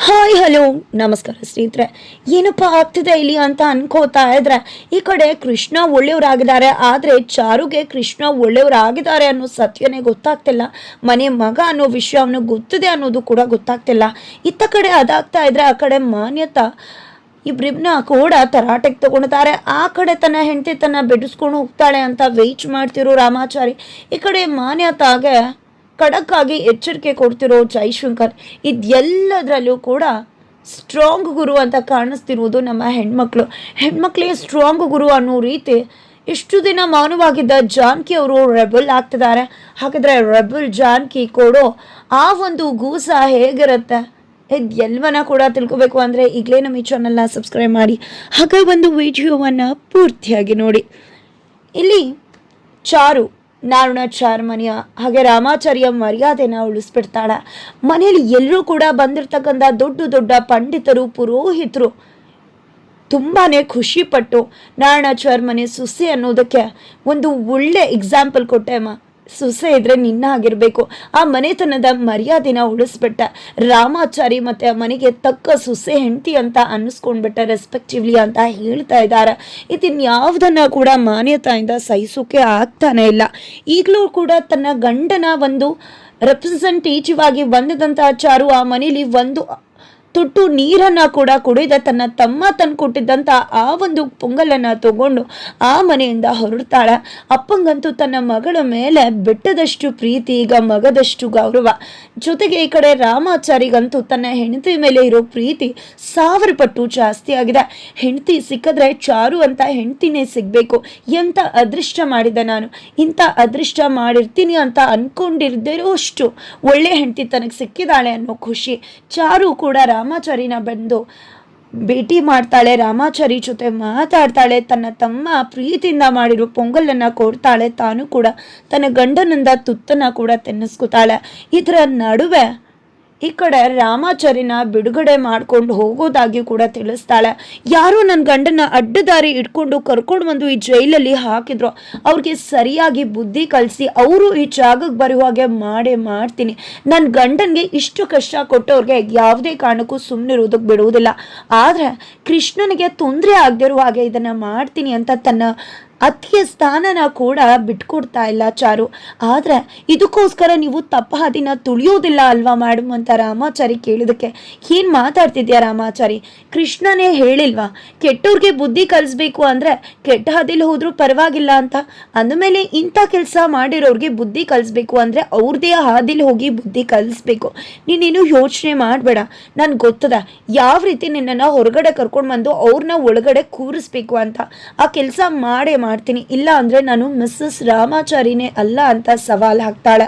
Hi hello ನಮಸ್ಕಾರ ಸ್ನೇಹಿತರೆ. ಏನಪ್ಪ ಆಗ್ತಿದೆ ಇಲ್ಲಿ ಅಂತ ಅನ್ಕೋತಾ ಇದ್ರೆ, ಈ ಕಡೆ ಕೃಷ್ಣ ಒಳ್ಳೆಯವರಾಗಿದ್ದಾರೆ, ಆದರೆ ಚಾರುಗೆ ಕೃಷ್ಣ ಒಳ್ಳೆಯವರಾಗಿದ್ದಾರೆ ಅನ್ನೋ ಸತ್ಯನೇ ಗೊತ್ತಾಗ್ತಿಲ್ಲ. ಮನೆ ಮಗ ಅನ್ನೋ ವಿಷಯ ಅವನಿಗೆ ಗೊತ್ತಿದೆ ಅನ್ನೋದು ಕೂಡ ಗೊತ್ತಾಗ್ತಿಲ್ಲ. ಇತ್ತ ಕಡೆ ಅದಾಗ್ತಾ ಇದ್ರೆ ಆ ಕಡೆ ಮಾನ್ಯತಾ ಇಬ್ರಿಬ್ನ ಕೂಡ ತರಾಟೆಗೆ ತಗೊಳ್ತಾರೆ. ಆ ಕಡೆ ತನ್ನ ಹೆಂಡತಿ ತನ್ನ ಬೆಡಿಸ್ಕೊಂಡು ಹೋಗ್ತಾಳೆ ಅಂತ ವೆಯ್ಟ್ ಮಾಡ್ತಿರೋ ರಾಮಾಚಾರಿ, ಈ ಕಡೆ ಮಾನ್ಯತಾಗೆ ಖಡಕ್ ಆಗಿ ಎಚ್ಚರಿಕೆ ಕೊಡ್ತಿರೋ ಜೈಶಂಕರ್. ಇದೆಲ್ಲದರಲ್ಲೂ ಕೂಡ ಸ್ಟ್ರಾಂಗ್ ಗುರು ಅಂತ ಕಾಣಿಸ್ತಿರುವುದು ನಮ್ಮ ಹೆಣ್ಮಕ್ಳಿಗೆ ಸ್ಟ್ರಾಂಗ್ ಗುರು ಅನ್ನೋ ರೀತಿ ಇಷ್ಟು ದಿನ ಮೌನವಾಗಿದ್ದ ಜಾನಕಿ ಅವರು ರೆಬಲ್ ಆಗ್ತಿದ್ದಾರೆ. ಹಾಗಾದರೆ ರೆಬಲ್ ಜಾನಕಿ ಕೊಡೋ ಆ ಒಂದು ಗೂಸ ಹೇಗಿರುತ್ತೆ, ಇದೆಲ್ಲವನ್ನ ಕೂಡ ತಿಳ್ಕೊಬೇಕು ಅಂದರೆ ಈಗಲೇ ನಮ್ಮ ಈ ಚಾನಲ್ನ ಸಬ್ಸ್ಕ್ರೈಬ್ ಮಾಡಿ, ಹಾಗೆ ಒಂದು ವಿಡಿಯೋವನ್ನು ಪೂರ್ತಿಯಾಗಿ ನೋಡಿ. ಇಲ್ಲಿ ಚಾರು ನಾರಾಯಣಾಚಾರ್ ಮನೆಯ ಹಾಗೆ ರಾಮಾಚಾರ್ಯ ಮರ್ಯಾದೆನ ಉಳಿಸ್ಬಿಡ್ತಾಳೆ. ಮನೆಯಲ್ಲಿ ಎಲ್ಲರೂ ಕೂಡ ಬಂದಿರ್ತಕ್ಕಂಥ ದೊಡ್ಡ ದೊಡ್ಡ ಪಂಡಿತರು ಪುರೋಹಿತರು ತುಂಬಾ ಖುಷಿಪಟ್ಟು ನಾರಾಯಣಾಚಾರ್ ಮನೆ ಸೊಸೆ ಅನ್ನೋದಕ್ಕೆ ಒಂದು ಒಳ್ಳೆ ಎಕ್ಸಾಂಪಲ್ ಕೊಟ್ಟೆ. ಸೊಸೆ ಇದ್ರೆ ನಿನ್ನ ಆಗಿರಬೇಕು, ಆ ಮನೆತನದ ಮರ್ಯಾದೆನ ಉಳಿಸ್ಬಿಟ್ಟ. ರಾಮಾಚಾರಿ ಮತ್ತೆ ಆ ಮನೆಗೆ ತಕ್ಕ ಸೊಸೆ ಹೆಂಡತಿ ಅಂತ ಅನ್ನಿಸ್ಕೊಂಡ್ಬಿಟ್ಟ ರೆಸ್ಪೆಕ್ಟಿವ್ಲಿ ಅಂತ ಹೇಳ್ತಾ ಇದ್ದಾರೆ. ಇದನ್ಯಾವುದನ್ನ ಕೂಡ ಮಾನ್ಯತೆಯಿಂದ ಸಹಿಸೋಕೆ ಆಗ್ತಾನೆ ಇಲ್ಲ. ಈಗಲೂ ಕೂಡ ತನ್ನ ಗಂಡನ ಒಂದು ರೆಪ್ರೆಸೆಂಟೇಟಿವ್ ಆಗಿ ಬಂದಿದ್ದಂತಹ ಚಾರು ಆ ಮನೇಲಿ ಒಂದು ತೊಟ್ಟು ನೀರನ್ನ ಕೂಡ ಕುಡಿದ ತನ್ನ ತಮ್ಮ ತಂದು ಕೊಟ್ಟಿದ್ದಂಥ ಆ ಒಂದು ಪೊಂಗಲನ್ನು ತಗೊಂಡು ಆ ಮನೆಯಿಂದ ಹೊರಡ್ತಾಳೆ. ಅಪ್ಪಂಗಂತೂ ತನ್ನ ಮಗಳ ಮೇಲೆ ಬೆಟ್ಟದಷ್ಟು ಪ್ರೀತಿ, ಈಗ ಮಗದಷ್ಟು ಗೌರವ. ಜೊತೆಗೆ ಈ ಕಡೆ ರಾಮಾಚಾರಿಗಂತೂ ತನ್ನ ಹೆಂಡತಿ ಮೇಲೆ ಇರೋ ಪ್ರೀತಿ 1000 ಪಟ್ಟು ಜಾಸ್ತಿ ಆಗಿದೆ. ಹೆಂಡತಿ ಸಿಕ್ಕಿದ್ರೆ ಚಾರು ಅಂತ ಹೆಂಡತಿನೇ ಸಿಗಬೇಕು. ಎಂಥ ಅದೃಷ್ಟ ಮಾಡಿದೆ ನಾನು, ಇಂಥ ಅದೃಷ್ಟ ಮಾಡಿರ್ತೀನಿ ಅಂತ ಅನ್ಕೊಂಡಿರ್ದಿರೋ ಅಷ್ಟು ಒಳ್ಳೆ ಹೆಂಡತಿ ತನಗೆ ಸಿಕ್ಕಿದಾಳೆ ಅನ್ನೋ ಖುಷಿ. ಚಾರು ಕೂಡ ರಾಮಾಚಾರಿನ ಬಂದು ಭೇಟಿ ಮಾಡ್ತಾಳೆ, ರಾಮಾಚಾರಿ ಜೊತೆ ಮಾತಾಡ್ತಾಳೆ, ತನ್ನ ತಮ್ಮ ಪ್ರೀತಿಯಿಂದ ಮಾಡಿರೋ ಪೊಂಗಲನ್ನು ಕೊಡ್ತಾಳೆ, ತಾನು ಕೂಡ ತನ್ನ ಗಂಡನಿಂದ ತುತ್ತನ್ನ ಕೂಡ ತಿನ್ನಿಸ್ಕೊತಾಳೆ. ಇದರ ನಡುವೆ ಈ ಕಡೆ ರಾಮಾಚಾರಿನ ಬಿಡುಗಡೆ ಮಾಡ್ಕೊಂಡು ಹೋಗೋದಾಗಿ ಕೂಡ ತಿಳಿಸ್ತಾಳೆ. ಯಾರೋ ನನ್ನ ಗಂಡನ ಅಡ್ಡದಾರಿ ಇಟ್ಕೊಂಡು ಕರ್ಕೊಂಡು ಬಂದು ಈ ಜೈಲಲ್ಲಿ ಹಾಕಿದ್ರು, ಅವ್ರಿಗೆ ಸರಿಯಾಗಿ ಬುದ್ಧಿ ಕಲಿಸಿ ಅವರು ಈ ಜಾಗಕ್ಕೆ ಬರೋ ಹಾಗೆ ಮಾಡ್ತೀನಿ. ನನ್ನ ಗಂಡನಿಗೆ ಇಷ್ಟು ಕಷ್ಟ ಕೊಟ್ಟವ್ರಿಗೆ ಯಾವುದೇ ಕಾರಣಕ್ಕೂ ಸುಮ್ಮನಿರೋದಕ್ಕೆ ಬಿಡುವುದಿಲ್ಲ. ಆದರೆ ಕೃಷ್ಣನಿಗೆ ತೊಂದರೆ ಆಗದಿರೋ ಹಾಗೆ ಇದನ್ನು ಮಾಡ್ತೀನಿ ಅಂತ ತನ್ನ ಅತ್ತಿಗೆ ಸ್ಥಾನನ ಕೂಡ ಬಿಟ್ಕೊಡ್ತಾ ಇಲ್ಲ ಚಾರು. ಆದರೆ ಇದಕ್ಕೋಸ್ಕರ ನೀವು ತಪ್ಪ ಹಾದಿನ ತುಳಿಯೋದಿಲ್ಲ ಅಲ್ವಾ ಮೇಡಮ್ ಅಂತ ರಾಮಾಚಾರಿ ಕೇಳಿದಕ್ಕೆ, ಏನು ಮಾತಾಡ್ತಿದ್ಯಾ ರಾಮಾಚಾರಿ, ಕೃಷ್ಣನೇ ಹೇಳಿಲ್ವಾ ಕೆಟ್ಟವ್ರಿಗೆ ಬುದ್ಧಿ ಕಲಿಸ್ಬೇಕು ಅಂದರೆ ಕೆಟ್ಟ ಹಾದಿಲಿ ಹೋದ್ರೂ ಪರವಾಗಿಲ್ಲ ಅಂತ. ಅಂದಮೇಲೆ ಇಂಥ ಕೆಲಸ ಮಾಡಿರೋರಿಗೆ ಬುದ್ಧಿ ಕಲಿಸ್ಬೇಕು ಅಂದರೆ ಅವ್ರದ್ದೇ ಹಾದಿಲಿ ಹೋಗಿ ಬುದ್ಧಿ ಕಲಿಸ್ಬೇಕು. ನೀನೇನು ಯೋಚನೆ ಮಾಡಬೇಡ, ನನ್ಗೆ ಗೊತ್ತದ ಯಾವ ರೀತಿ ನಿನ್ನನ್ನು ಹೊರಗಡೆ ಕರ್ಕೊಂಡು ಬಂದು ಅವ್ರನ್ನ ಒಳಗಡೆ ಕೂರಿಸ್ಬೇಕು ಅಂತ. ಆ ಕೆಲಸ ಮಾಡ್ತೀನಿ, ಇಲ್ಲ ಅಂದ್ರೆ ನಾನು ಮಿಸ್ಸಸ್ ರಾಮಾಚಾರಿನೇ ಅಲ್ಲ ಅಂತ ಸವಾಲ್ ಹಾಕ್ತಾಳೆ.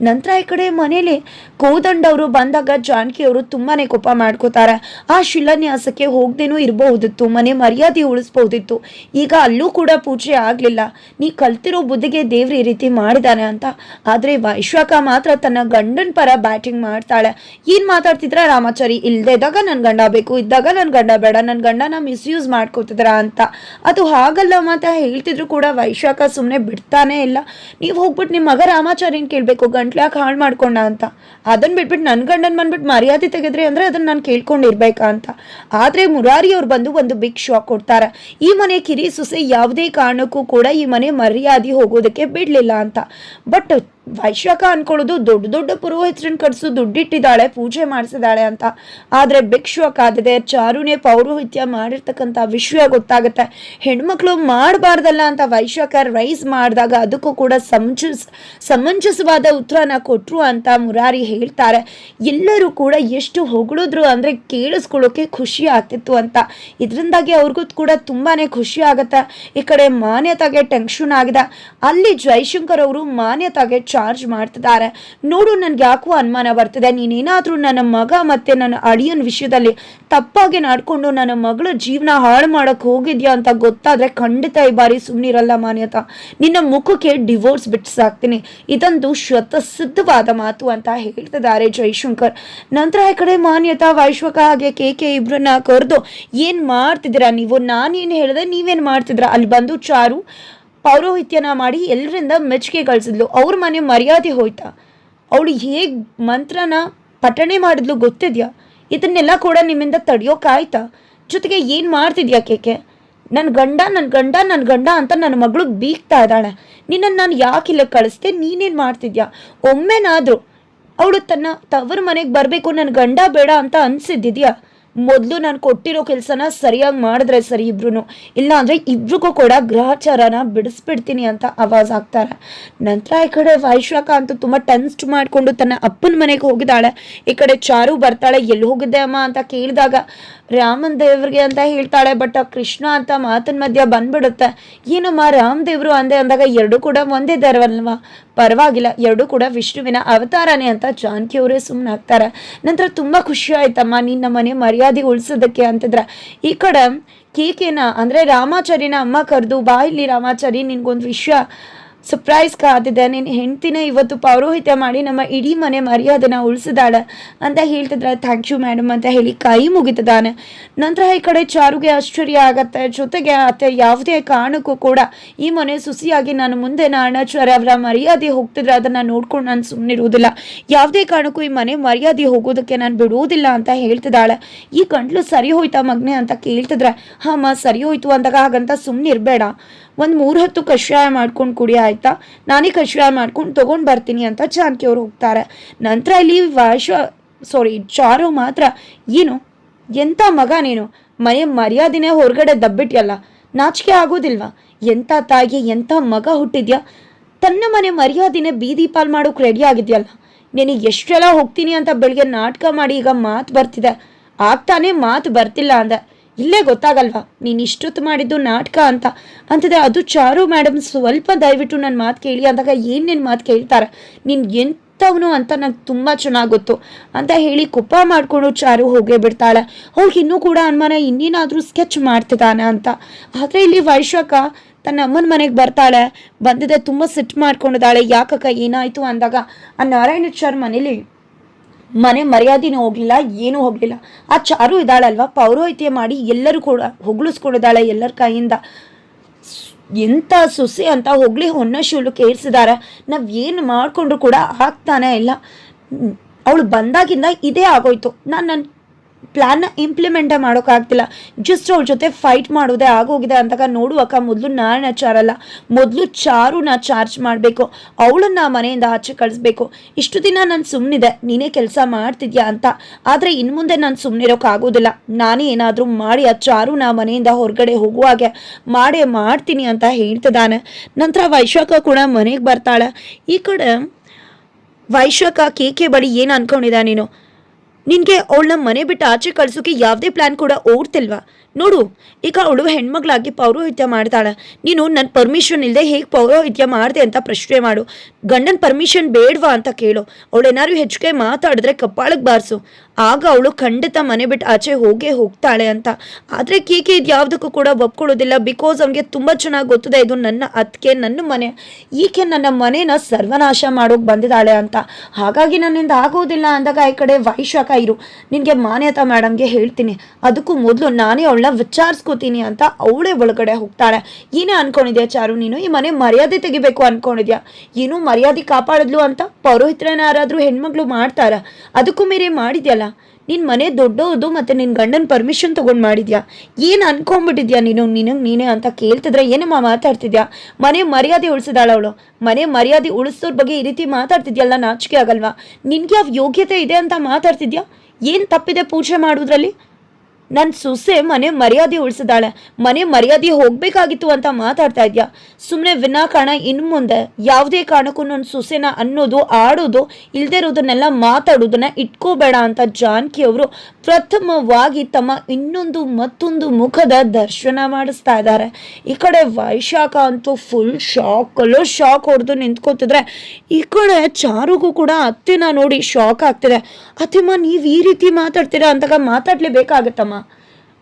ನಂತರ ಈ ಕಡೆ ಮನೇಲಿ ಕೋದಂಡ್ ಅವರು ಬಂದಾಗ ಜಾನಕಿ ಅವರು ತುಂಬಾನೇ ಕೋಪ ಮಾಡ್ಕೋತಾರೆ. ಆ ಶಿಲಾನ್ಯಾಸಕ್ಕೆ ಹೋಗ್ದೇನೂ ಇರಬಹುದಿತ್ತು, ಮನೆ ಮರ್ಯಾದೆ ಉಳಿಸ್ಬಹುದಿತ್ತು. ಈಗ ಅಲ್ಲೂ ಕೂಡ ಪೂಜೆ ಆಗ್ಲಿಲ್ಲ, ನೀ ಕಲ್ತಿರೋ ಬುದ್ಧಿಗೆ ದೇವ್ರ ಈ ರೀತಿ ಮಾಡಿದಾನೆ ಅಂತ. ಆದ್ರೆ ವೈಶ್ವಾಕ ಮಾತ್ರ ತನ್ನ ಗಂಡನ ಪರ ಬ್ಯಾಟಿಂಗ್ ಮಾಡ್ತಾಳೆ. ಏನ್ ಮಾತಾಡ್ತಿದ್ರ ರಾಮಾಚಾರಿ, ಇಲ್ಲದೆ ಇದ್ದಾಗ ನನ್ ಗಂಡ ಬೇಕು, ಇದ್ದಾಗ ನನ್ ಗಂಡ ಬೇಡ, ನನ್ ಗಂಡನ ಮಿಸ್ಯೂಸ್ ಮಾಡ್ಕೋತಿದ್ರ ಅಂತ. ಅದು ಹಾಗಲ್ಲ ಅಂತ ಹೇಳ್ತಿದ್ರು ಕೂಡ ವೈಶಾಖ ಸುಮ್ಮನೆ ಬಿಡ್ತಾನೆ ಇಲ್ಲ. ನೀವು ಹೋಗ್ಬಿಟ್ಟು ನಿಮ್ಮ ಮಗ ರಾಮಾಚಾರ್ಯನ್ ಕೇಳಬೇಕು, ಗಂಟ್ಲು ಯಾಕೆ ಹಾಳು ಮಾಡ್ಕೊಂಡ ಅಂತ. ಅದನ್ನ ಬಿಟ್ಬಿಟ್ಟು ನನ್ನ ಗಂಡನ್ ಬಂದ್ಬಿಟ್ಟು ಮರ್ಯಾದೆ ತೆಗೆದ್ರಿ ಅಂದ್ರೆ ಅದನ್ನ ನಾನು ಕೇಳ್ಕೊಂಡಿರ್ಬೇಕಾ ಅಂತ. ಆದ್ರೆ ಮುರಾರಿ ಅವ್ರು ಬಂದು ಒಂದು ಬಿಗ್ ಶಾಕ್ ಕೊಡ್ತಾರೆ. ಈ ಮನೆ ಕಿರಿ ಸೊಸೆ ಯಾವುದೇ ಕಾರಣಕ್ಕೂ ಕೂಡ ಈ ಮನೆ ಮರ್ಯಾದೆ ಹೋಗೋದಕ್ಕೆ ಬಿಡ್ಲಿಲ್ಲ ಅಂತ. ಬಟ್ ವೈಶಾಖ ಅನ್ಕೊಳ್ಳೋದು ದೊಡ್ಡ ದೊಡ್ಡ ಪುರೋಹಿತರನ್ನ ಕಟ್ಸು ದುಡ್ಡಿಟ್ಟಿದ್ದಾಳೆ, ಪೂಜೆ ಮಾಡಿಸಿದಾಳೆ ಅಂತ. ಆದ್ರೆ ಬಿಗ್ ಶಾಕ್ ಆಗಿದೆ. ಚಾರುನೇ ಪೌರೋಹಿತ್ಯ ಮಾಡಿರ್ತಕ್ಕಂಥ ವಿಷಯ ಗೊತ್ತಾಗುತ್ತೆ. ಹೆಣ್ಮಕ್ಳು ಮಾಡಬಾರ್ದಲ್ಲ ಅಂತ ವೈಶಾಖ ರೈಸ್ ಮಾಡಿದಾಗ ಅದಕ್ಕೂ ಕೂಡ ಸಮಂಜಸವಾದ ಉತ್ತರನ ಕೊಟ್ರು ಅಂತ ಮುರಾರಿ ಹೇಳ್ತಾರೆ. ಎಲ್ಲರೂ ಕೂಡ ಎಷ್ಟು ಹೊಗಳಿದ್ರು ಅಂದ್ರೆ ಕೇಳಿಸ್ಕೊಳ್ಳೋಕೆ ಖುಷಿ ಆಗ್ತಿತ್ತು ಅಂತ. ಇದರಿಂದಾಗಿ ಅವ್ರಿಗೂ ಕೂಡ ತುಂಬಾನೇ ಖುಷಿ ಆಗತ್ತೆ. ಈ ಕಡೆ ಮಾನ್ಯತಾಗೆ ಟೆನ್ಷನ್ ಆಗಿದೆ. ಅಲ್ಲಿ ಜೈಶಂಕರ್ ಅವರು ಮಾನ್ಯತಾಗೆ ಚಾರ್ಜ್ ಮಾಡ್ತಿದ್ದಾರೆ. ನೋಡು, ನನ್ಗೆ ಯಾಕೋ ಅನುಮಾನ ಬರ್ತಿದೆ, ನೀನೇನಾದ್ರೂ ನನ್ನ ಮಗ ಮತ್ತೆ ನನ್ನ ಅಳಿಯನ್ ವಿಷಯದಲ್ಲಿ ತಪ್ಪಾಗಿ ನಡ್ಕೊಂಡು ನನ್ನ ಮಗಳ ಜೀವನ ಹಾಳು ಮಾಡಕ್ ಹೋಗಿದ್ಯಾ ಅಂತ ಗೊತ್ತಾದ್ರೆ ಖಂಡಿತ ಈ ಬಾರಿ ಸುಮ್ಮನಿರಲ್ಲ ಮಾನ್ಯತಾ, ನಿನ್ನ ಮುಖಕ್ಕೆ ಡಿವೋರ್ಸ್ ಬಿಟ್ಟಿಸಾಕ್ತೀನಿ. ಇದಂತೂ ಸ್ವತಃಸಿದ್ಧವಾದ ಮಾತು ಅಂತ ಹೇಳ್ತಿದ್ದಾರೆ ಜೈಶಂಕರ್. ನಂತರ ಈ ಕಡೆ ಮಾನ್ಯತಾ ವೈಶ್ವಕ ಹಾಗೆ ಕೇಕೆ ಇಬ್ರನ್ನ ಕರೆದು ಏನ್ ಮಾಡ್ತಿದ್ದೀರಾ ನೀವು, ನಾನೇನು ಹೇಳಿದೆ ನೀವೇನ್ ಮಾಡ್ತಿದ್ರ. ಅಲ್ಲಿ ಬಂದು ಚಾರು ಪೌರೋಹಿತ್ಯನ ಮಾಡಿ ಎಲ್ಲರಿಂದ ಮೆಚ್ಚುಗೆ ಗಳಿಸಿದ್ಲು. ಅವ್ರ ಮನೆ ಮರ್ಯಾದೆ ಹೋಯ್ತಾ, ಅವಳು ಹೇಗೆ ಮಂತ್ರನ ಪಠಣೆ ಮಾಡಿದ್ಲು ಗೊತ್ತಿದ್ಯಾ, ಇದನ್ನೆಲ್ಲ ಕೂಡ ನಿಮ್ಮಿಂದ ತಡೆಯೋಕ್ಕಾಯ್ತಾ? ಜೊತೆಗೆ ಏನು ಮಾಡ್ತಿದ್ಯಾ ಕೇಕೆ? ನನ್ನ ಗಂಡ ನನ್ನ ಗಂಡ ನನ್ನ ಗಂಡ ಅಂತ ನನ್ನ ಮಗಳು ಬೀಗ್ತಾ ಇದ್ದಾಳೆ. ನಿನ್ನನ್ನು ನಾನು ಯಾಕಿಲ್ಲ ಕಳಿಸ್ದೆ? ನೀನೇನು ಮಾಡ್ತಿದ್ಯಾ? ಒಮ್ಮೆನಾದರೂ ಅವಳು ತನ್ನ ತವರು ಮನೆಗೆ ಬರಬೇಕು, ನನ್ನ ಗಂಡ ಬೇಡ ಅಂತ ಅನಿಸಿದ್ದಿದ್ಯಾ? ಮೊದಲು ನಾನು ಕೊಟ್ಟಿರೋ ಕೆಲಸನ ಸರಿಯಾಗಿ ಮಾಡಿದ್ರೆ ಸರಿ ಇಬ್ರು, ಇಲ್ಲ ಅಂದರೆ ಇಬ್ರಿಗೂ ಕೂಡ ಗ್ರಹಚಾರನ ಬಿಡಿಸ್ಬಿಡ್ತೀನಿ ಅಂತ ಆವಾಜ್ ಆಗ್ತಾರೆ. ನಂತರ ಈ ಕಡೆ ವೈಶಾಖ ಅಂತೂ ತುಂಬ ಟೆನ್ಸ್ಟ್ ಮಾಡಿಕೊಂಡು ತನ್ನ ಅಪ್ಪನ ಮನೆಗೆ ಹೋಗಿದ್ದಾಳೆ. ಈ ಕಡೆ ಚಾರು ಬರ್ತಾಳೆ. ಎಲ್ಲಿ ಹೋಗಿದ್ದೆ ಅಮ್ಮ ಅಂತ ಕೇಳಿದಾಗ ರಾಮನ್ ದೇವ್ರಿಗೆ ಅಂತ ಹೇಳ್ತಾಳೆ. ಬಟ್ ಆ ಕೃಷ್ಣ ಅಂತ ಮಾತಿನ ಮಧ್ಯ ಬಂದ್ಬಿಡುತ್ತೆ. ಏನಮ್ಮ ರಾಮದೇವ್ರು ಅಂದೆ ಅಂದಾಗ ಎರಡೂ ಕೂಡ ಒಂದೇ ದರವಲ್ವಾ, ಪರವಾಗಿಲ್ಲ, ಎರಡೂ ಕೂಡ ವಿಷ್ಣುವಿನ ಅವತಾರನೇ ಅಂತ ಜಾನಕಿ ಅವರೇ ಸುಮ್ಮನೆ ಆಗ್ತಾರೆ. ನಂತರ ತುಂಬ ಖುಷಿ ಆಯ್ತಮ್ಮ ನಿನ್ನ ಮನೆ ಮರ್ಯಾದೆ ಉಳಿಸೋದಕ್ಕೆ ಅಂತಿದ್ರೆ. ಈ ಕಡೆ ಕೇಕೆನ ಅಂದರೆ ರಾಮಾಚಾರಿನ ಅಮ್ಮ ಕರೆದು, ಬಾ ಇಲ್ಲಿ ರಾಮಾಚಾರಿ, ನಿನ್ಗೊಂದು ವಿಷಯ ಸರ್ಪ್ರೈಸ್ ಕಾದಿದೆ. ನಿನ್ನ ಹೆಂಡ್ತಿನ ಇವತ್ತು ಪೌರೋಹಿತ್ಯ ಮಾಡಿ ನಮ್ಮ ಇಡೀ ಮನೆ ಮರ್ಯಾದೆನ ಉಳಿಸಿದಾಳೆ ಅಂತ ಹೇಳ್ತಿದ್ರೆ. ಥ್ಯಾಂಕ್ ಯು ಮೇಡಮ್ ಅಂತ ಹೇಳಿ ಕೈ ಮುಗಿತಿದ್ದಾನೆ. ನಂತರ ಈ ಕಡೆ ಚಾರುಗೆ ಆಶ್ಚರ್ಯ ಆಗತ್ತೆ. ಜೊತೆಗೆ ಅತ್ತೆ ಯಾವುದೇ ಕಾರಣಕ್ಕೂ ಕೂಡ ಈ ಮನೆ ಸುಸಿಯಾಗಿ ನಾನು ಮುಂದೆ ನಾಣಾಚಾರ್ಯ ಅವರ ಮರ್ಯಾದೆ ಹೋಗ್ತಿದ್ರೆ ಅದನ್ನು ನೋಡ್ಕೊಂಡು ನಾನು ಸುಮ್ಮನಿರುವುದಿಲ್ಲ. ಯಾವುದೇ ಕಾರಣಕ್ಕೂ ಈ ಮನೆ ಮರ್ಯಾದೆ ಹೋಗೋದಕ್ಕೆ ನಾನು ಬಿಡುವುದಿಲ್ಲ ಅಂತ ಹೇಳ್ತಿದ್ದಾಳೆ. ಈ ಗಂಟ್ಲು ಸರಿ ಹೋಯ್ತಾ ಮಗ್ನೆ ಅಂತ ಕೇಳ್ತಿದ್ರೆ. ಹಾಂ ಸರಿ ಹೋಯ್ತು ಅಂದಾಗ ಹಾಗಂತ ಸುಮ್ಮನೆ ಇರಬೇಡ, ಒಂದು 3 ಹೊತ್ತು ಕಷಾಯ ಮಾಡ್ಕೊಂಡು ಕುಡಿ ಆಯಿತಾ, ನಾನೇ ಕಷಾಯ ಮಾಡ್ಕೊಂಡು ತೊಗೊಂಡು ಬರ್ತೀನಿ ಅಂತ ಜಾನಕಿ ಅವ್ರು ಹೋಗ್ತಾರೆ. ನಂತರ ಇಲ್ಲಿ ಚಾರು ಮಾತ್ರ, ಏನು ಎಂಥ ಮಗ ನೀನು, ಮನೆ ಮರ್ಯಾದೆನೇ ಹೊರಗಡೆ ದಬ್ಬಿಟ್ಯಲ್ಲ, ನಾಚಿಕೆ ಆಗೋದಿಲ್ವಾ? ಎಂಥ ತಾಯಿಗೆ ಎಂಥ ಮಗ ಹುಟ್ಟಿದ್ಯಾ? ತನ್ನ ಮನೆ ಮರ್ಯಾದೆನೇ ಬೀದಿ ಪಾಲ್ ಮಾಡೋಕೆ ರೆಡಿ ಆಗಿದೆಯಲ್ಲ. ನಿನಗೆ ಎಷ್ಟೆಲ್ಲ ಹೋಗ್ತೀನಿ ಅಂತ ಬೆಳಿಗ್ಗೆ ನಾಟಕ ಮಾಡಿ ಈಗ ಮಾತು ಬರ್ತಿದೆ, ಆಗ್ತಾನೆ ಮಾತು ಬರ್ತಿಲ್ಲ ಅಂದ. ಇಲ್ಲೇ ಗೊತ್ತಾಗಲ್ವಾ ನೀನು ಇಷ್ಟೊತ್ತು ಮಾಡಿದ್ದು ನಾಟಕ ಅಂತ ಅಂತಿದೆ. ಅದು ಚಾರು ಮೇಡಮ್ ಸ್ವಲ್ಪ ದಯವಿಟ್ಟು ನನ್ನ ಮಾತು ಕೇಳಿ ಅಂದಾಗ ಏನೇನು ಮಾತು ಕೇಳ್ತಾರೆ, ನೀನು ಎಂಥವನು ಅಂತ ನಂಗೆ ತುಂಬ ಚೆನ್ನಾಗಿ ಗೊತ್ತು ಅಂತ ಹೇಳಿ ಕುಪ್ಪ ಮಾಡಿಕೊಂಡು ಚಾರು ಹೋಗೇ ಬಿಡ್ತಾಳೆ. ಅವ್ಳಿಗೆ ಇನ್ನೂ ಕೂಡ ಅನುಮಾನ ಇನ್ನೇನಾದರೂ ಸ್ಕೆಚ್ ಮಾಡ್ತಿದ್ದಾನೆ ಅಂತ. ಆದರೆ ಇಲ್ಲಿ ವೈಶಾಖ ತನ್ನ ಅಮ್ಮನ ಮನೆಗೆ ಬರ್ತಾಳೆ. ಬಂದಿದೆ, ತುಂಬ ಸಿಟ್ಟು ಮಾಡ್ಕೊಂಡಿದ್ದಾಳೆ. ಯಾಕಕ್ಕ ಏನಾಯಿತು ಅಂದಾಗ ಆ ನಾರಾಯಣಾಚಾರ್ ಮನೇಲಿ ಮನೆ ಮರ್ಯಾದೆನೂ ಹೋಗಲಿಲ್ಲ, ಏನೂ ಹೋಗಲಿಲ್ಲ. ಆ ಚಾರು ಇದ್ದಾಳಲ್ವ, ಪೌರೋಹಿತ್ಯ ಮಾಡಿ ಎಲ್ಲರೂ ಕೂಡ ಹೊಗಳಿಸ್ಕೊಂಡಿದ್ದಾಳೆ ಎಲ್ಲರ ಕೈಯಿಂದ. ಎಂಥ ಸೊಸೆ ಅಂತ ಹೊಗಳಿ ಹೊನ್ನ ಶಿವಳು ಕೇಳಿಸಿದ್ದಾರೆ. ನಾವು ಏನು ಮಾಡಿಕೊಂಡ್ರು ಕೂಡ ಆಗ್ತಾನೆ ಇಲ್ಲ. ಅವಳು ಬಂದಾಗಿಂದ ಇದೇ ಆಗೋಯ್ತು. ನನ್ನ ಪ್ಲ್ಯಾನ್ನ ಇಂಪ್ಲಿಮೆಂಟೇ ಮಾಡೋಕ್ಕಾಗ್ತಿಲ್ಲ. ಜಸ್ಟ್ ಅವಳ ಜೊತೆ ಫೈಟ್ ಮಾಡೋದೇ ಆಗೋಗಿದೆ ಅಂದಾಗ, ನೋಡುವಕ್ಕ ಮೊದಲು ನಾನು ಚಾರಲ್ಲ, ಮೊದಲು ಚಾರುನ ಚಾರ್ಜ್ ಮಾಡಬೇಕು, ಅವಳನ್ನು ಮನೆಯಿಂದ ಆಚೆ ಕಳಿಸ್ಬೇಕು. ಇಷ್ಟು ದಿನ ನಾನು ಸುಮ್ಮನಿದೆ, ನೀನೇ ಕೆಲಸ ಮಾಡ್ತಿದ್ಯಾ ಅಂತ. ಆದರೆ ಇನ್ನು ಮುಂದೆ ನಾನು ಸುಮ್ಮನಿರೋಕ್ಕಾಗೋದಿಲ್ಲ. ನಾನೇ ಏನಾದರೂ ಮಾಡಿ ಆ ಚಾರುನ ಮನೆಯಿಂದ ಹೊರಗಡೆ ಹೋಗುವಾಗೆ ಮಾಡ್ತೀನಿ ಅಂತ ಹೇಳ್ತಿದ್ದಾನೆ. ನಂತರ ವೈಶಾಖ ಕೂಡ ಮನೆಗೆ ಬರ್ತಾಳೆ. ಈ ಕಡೆ ವೈಶಾಖ ಕೇಕೆ ಬಳಿ ಏನು ಅನ್ಕೊಂಡಿದ್ದ ನೀನು? ನಿನಗೆ ಅವಳನ್ನ ಮನೆ ಬಿಟ್ಟು ಆಚೆ ಕಳ್ಸೋಕೆ ಯಾವುದೇ ಪ್ಲ್ಯಾನ್ ಕೂಡ ಓಡ್ತಿಲ್ವಾ? ನೋಡು, ಈಗ ಅವಳು ಹೆಣ್ಮಗಳಾಗಿ ಪೌರೋಹಿತ್ಯ ಮಾಡ್ತಾಳೆ. ನೀನು ನನ್ನ ಪರ್ಮಿಷನ್ ಇಲ್ಲದೆ ಹೇಗೆ ಪೌರೋಹಿತ್ಯ ಮಾಡಿದೆ ಅಂತ ಪ್ರಶ್ನೆ ಮಾಡು. ಗಂಡನ ಪರ್ಮಿಷನ್ ಬೇಡವಾ ಅಂತ ಕೇಳು. ಅವಳೇನಾದ್ರು ಹೆಚ್ಚಿಗೆ ಮಾತಾಡಿದ್ರೆ ಕಪ್ಪಾಳಕ್ಕೆ ಬಾರಿಸು. ಆಗ ಅವಳು ಖಂಡಿತ ಮನೆ ಬಿಟ್ಟು ಆಚೆ ಹೋಗ್ತಾಳೆ ಅಂತ. ಆದರೆ ಕೇಕೆ ಇದು ಯಾವುದಕ್ಕೂ ಕೂಡ ಒಪ್ಕೊಳ್ಳೋದಿಲ್ಲ. ಬಿಕಾಸ್ ಅವನಿಗೆ ತುಂಬ ಚೆನ್ನಾಗಿ ಗೊತ್ತಿದೆ, ಇದು ನನ್ನ ಅತ್ತಿಗೆ, ನನ್ನ ಮನೆ, ಈಕೆ ನನ್ನ ಮನೇನ ಸರ್ವನಾಶ ಮಾಡೋಕೆ ಬಂದಿದ್ದಾಳೆ ಅಂತ. ಹಾಗಾಗಿ ನನ್ನಿಂದ ಆಗೋದಿಲ್ಲ ಅಂದಾಗ ಈ ಕಡೆ ವೈಶಾಖ, ಇರು, ನಿನಗೆ ಮಾನ್ಯತಾ ಮೇಡಮ್ಗೆ ಹೇಳ್ತೀನಿ, ಅದಕ್ಕೂ ಮೊದಲು ನಾನೇ ಅವಳನ್ನ ವಿಚಾರಿಸ್ಕೋತೀನಿ ಅಂತ ಅವಳೇ ಒಳಗಡೆ ಹೋಗ್ತಾಳೆ. ಏನೇ ಅನ್ಕೊಂಡಿದ್ಯಾ ಚಾರು, ನೀನು ಈ ಮನೆ ಮರ್ಯಾದೆ ತೆಗಿಬೇಕು ಅನ್ಕೊಂಡಿದ್ಯಾ? ಏನು ಮರ್ಯಾದೆ ಕಾಪಾಡಿದ್ಲು ಅಂತ ಪೌರೋಹಿತ್ರನ ಯಾರಾದರೂ ಹೆಣ್ಮಕ್ಳು ಮಾಡ್ತಾರ? ಅದಕ್ಕೂ ಮೇರೆ ಮಾಡಿದ್ಯಲ್ಲ. ನಿನ್ನ ಮನೆ ದೊಡ್ಡದು ಮತ್ತು ನಿನ್ನ ಗಂಡನ ಪರ್ಮಿಷನ್ ತೊಗೊಂಡು ಮಾಡಿದ್ಯಾ? ಏನು ಅನ್ಕೊಂಡ್ಬಿಟ್ಟಿದ್ಯಾ ನೀನೇ ಅಂತ ಕೇಳ್ತಿದ್ರೆ ಏನಮ್ಮ ಮಾತಾಡ್ತಿದ್ಯಾ? ಮನೆ ಮರ್ಯಾದೆ ಉಳಿಸಿದಾಳ ಅವಳು. ಮನೆ ಮರ್ಯಾದೆ ಉಳಿಸೋರ್ ಬಗ್ಗೆ ಈ ರೀತಿ ಮಾತಾಡ್ತಿದ್ಯಲ್ಲ, ನಾಚಿಕೆ ಆಗಲ್ವಾ? ನಿನ್ಗೆ ಯಾವ ಯೋಗ್ಯತೆ ಇದೆ ಅಂತ ಮಾತಾಡ್ತಿದ್ಯಾ? ಏನು ತಪ್ಪಿದೆ ಪೂಜೆ ಮಾಡೋದ್ರಲ್ಲಿ? ನನ್ನ ಸೊಸೆ ಮನೆ ಮರ್ಯಾದೆ ಉಳಿಸಿದಾಳೆ, ಮನೆ ಮರ್ಯಾದೆ ಹೋಗಬೇಕಾಗಿತ್ತು ಅಂತ ಮಾತಾಡ್ತಾ ಇದೆಯಾ? ಸುಮ್ಮನೆ ವಿನಾಕಾರಣ ಇನ್ನು ಮುಂದೆ ಯಾವುದೇ ಕಾರಣಕ್ಕೂ ನನ್ನ ಸೊಸೆನ ಅನ್ನೋದು, ಆಡೋದು, ಇಲ್ಲದೇ ಇರೋದನ್ನೆಲ್ಲ ಮಾತಾಡೋದನ್ನ ಇಟ್ಕೋಬೇಡ ಅಂತ ಜಾನಕಿ ಅವರು ಪ್ರಥಮವಾಗಿ ತಮ್ಮ ಮತ್ತೊಂದು ಮುಖದ ದರ್ಶನ ಮಾಡಿಸ್ತಾ ಇದ್ದಾರೆ. ಈ ಕಡೆ ವೈಶಾಖ ಅಂತೂ ಫುಲ್ ಶಾಕ್ ಹೊಡೆದು ನಿಂತ್ಕೋತಿದ್ರೆ, ಈ ಕಡೆ ಚಾರುಗೂ ಕೂಡ ಅತ್ತೆನ ನೋಡಿ ಶಾಕ್ ಆಗ್ತಿದೆ. ಅತ್ತೆಮ್ಮ, ನೀವು ಈ ರೀತಿ ಮಾತಾಡ್ತೀರಾ ಅಂತಾಗ ಮಾತಾಡ್ಲೇಬೇಕಾಗತ್ತಮ್ಮ.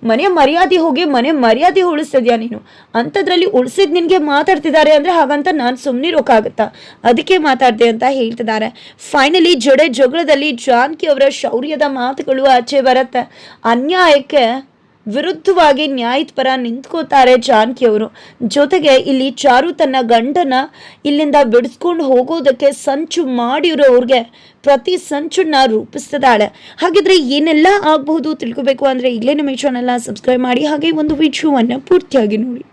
ಮನೆ ಮರ್ಯಾದೆ ಹೋಗಿ ಮನೆ ಮರ್ಯಾದೆ ಉಳಿಸ್ತಿದ್ಯಾ ನೀನು? ಅಂಥದ್ರಲ್ಲಿ ಉಳಿಸಿದ್ ನಿನಗೆ ಮಾತಾಡ್ತಿದ್ದಾರೆ ಅಂದರೆ ಹಾಗಂತ ನಾನು ಸುಮ್ಮನಿರೋಕ್ಕಾಗತ್ತಾ? ಅದಕ್ಕೆ ಮಾತಾಡ್ದೆ ಅಂತ ಹೇಳ್ತಿದ್ದಾರೆ. ಫೈನಲಿ ಜಗಳದಲ್ಲಿ ಜಾನಕಿ ಅವರ ಶೌರ್ಯದ ಮಾತುಗಳು ಆಚೆ ಬರುತ್ತೆ. ಅನ್ಯಾಯಕ್ಕೆ ವಿರುದ್ಧವಾಗಿ ನ್ಯಾಯದ ಪರ ನಿಂತ್ಕೋತಾರೆ ಜಾನಕಿ ಅವರು. ಜೊತೆಗೆ ಇಲ್ಲಿ ಚಾರು ತನ್ನ ಗಂಡನ ಇಲ್ಲಿಂದ ಬಿಡಿಸ್ಕೊಂಡು ಹೋಗೋದಕ್ಕೆ ಸಂಚು ಮಾಡಿರೋರಿಗೆ ಪ್ರತಿ ಸಂಚನ್ನ ರೂಪಿಸ್ತಿದ್ದಾಳೆ. ಹಾಗಿದ್ರೆ ಏನೆಲ್ಲ ಆಗಬಹುದು ತಿಳ್ಕೊಬೇಕು ಅಂದರೆ ಈಗಲೇ ನಮ್ಮ ಚಾನೆಲ್ನ ಸಬ್ಸ್ಕ್ರೈಬ್ ಮಾಡಿ, ಹಾಗೆ ಒಂದು ವಿಡಿಯೋವನ್ನು ಪೂರ್ತಿಯಾಗಿ ನೋಡಿ.